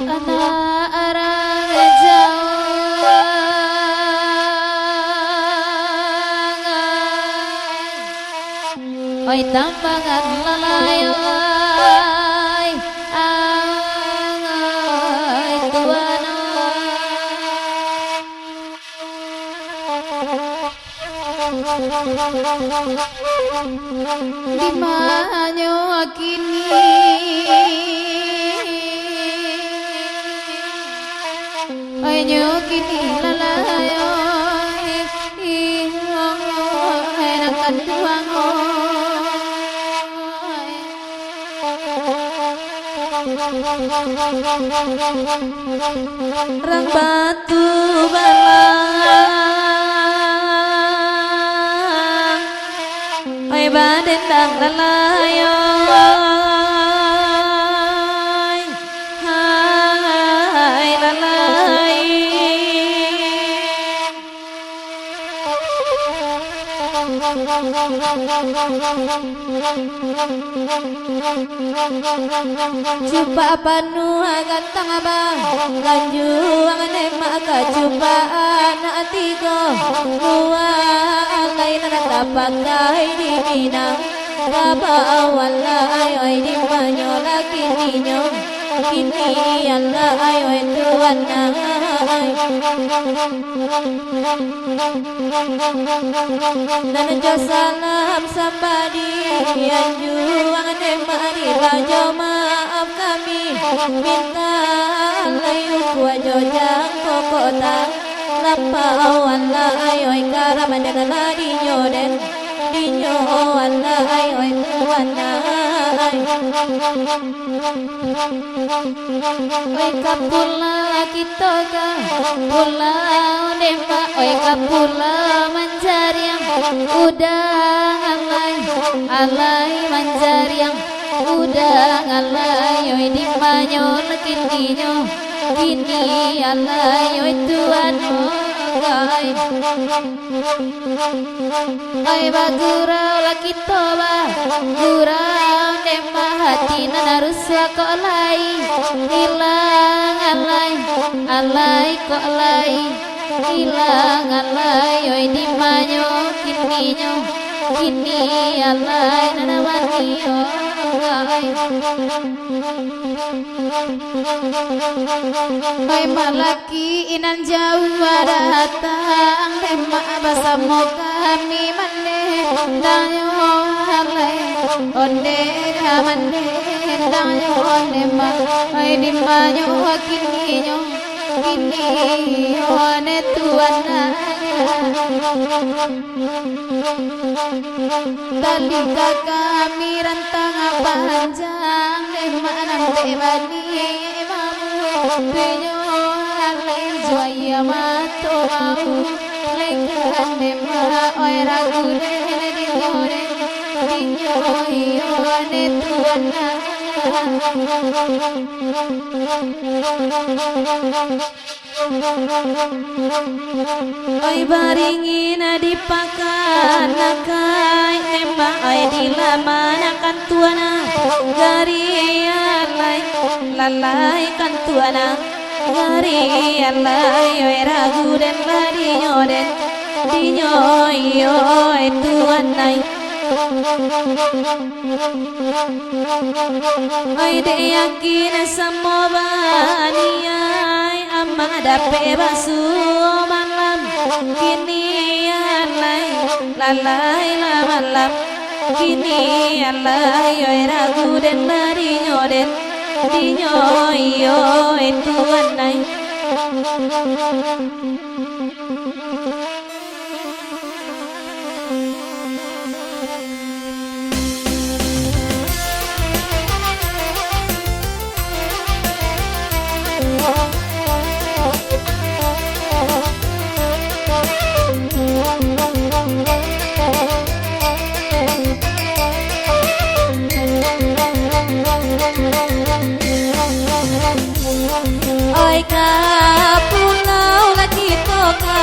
Ana arang jangan oi tambangan lalayo angai tuano di manyo kini oi nyo kini lalayo enak kanduango rang batu balang oi baden dang lalayo hai lalai Cuba panua gantang abang lanjuang nemak ka cuba anak tiga dua lain anak dapat kai di minang baba walai oi di banyo lagi ninyo kini Allah oi tuan dan salam sambadi yang juang nemari rajo maaf kami minta layu kuajo jang kokota lapa Allah oi karam dan ladi nyoden dinyo Allah oi tuan oi kapula kita ka pula nemba oi kapula manjariang udah alai manjariang udah alai oi dimanyo lekininya kini alai oi tuan oi bagurau laki toba gurau nemba hati narus kok lai hilang alai kok lai hilang alai oi dimanyo kini alai nanawati oi malaki inan jauh datang emak basamo kami mane danyo alai onde mane danyo nema oi dimanyo kini one tuana tali kami rantang panjang emak nampe bani mamu penyo alai joya mato au lekan nema oi ragu dene dingore dinyo ne tuana oi baringin dipakan nakai nembak oi dilamanakan tuana garian lalai kan tuana garian lai oi ragu den lari nyoden dinyo tuanai oi de yakin samo baniai amada pe basu malam kini lalai malam kini alai oi ragu den lari nyoden dinyo tuanai oi ka pulau lagi toka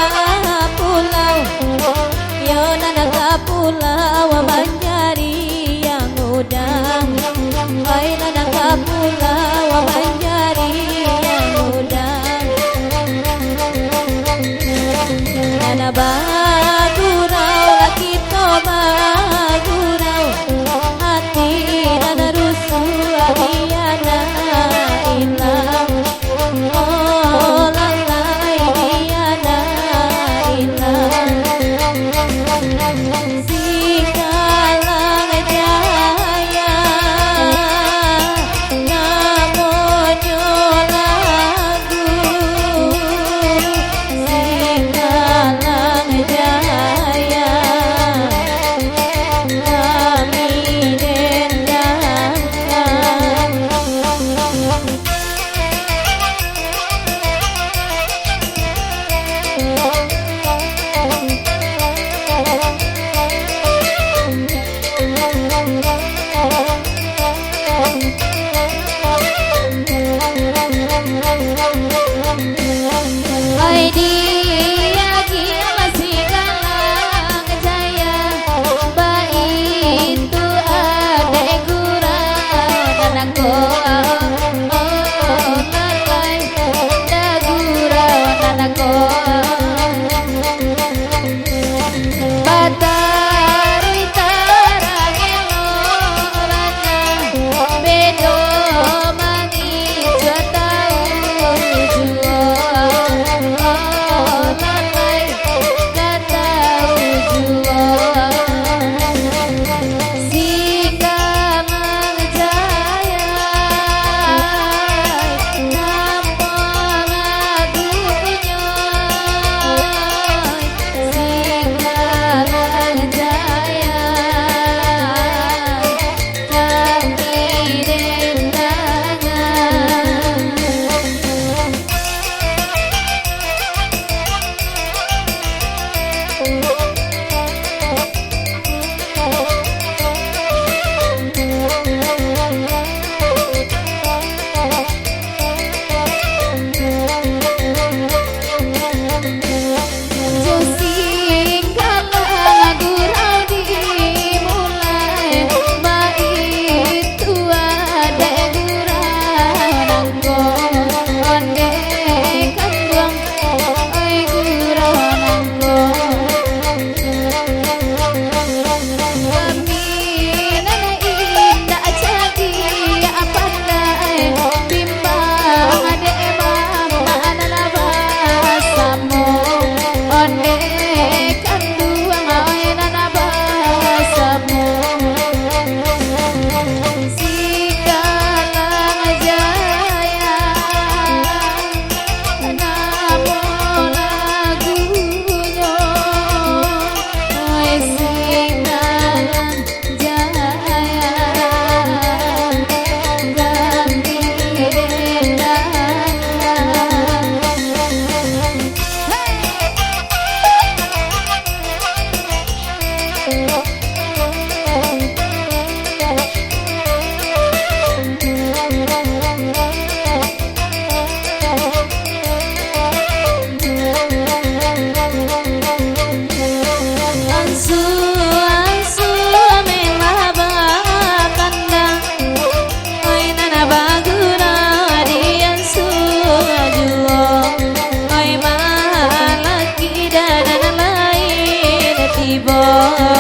yo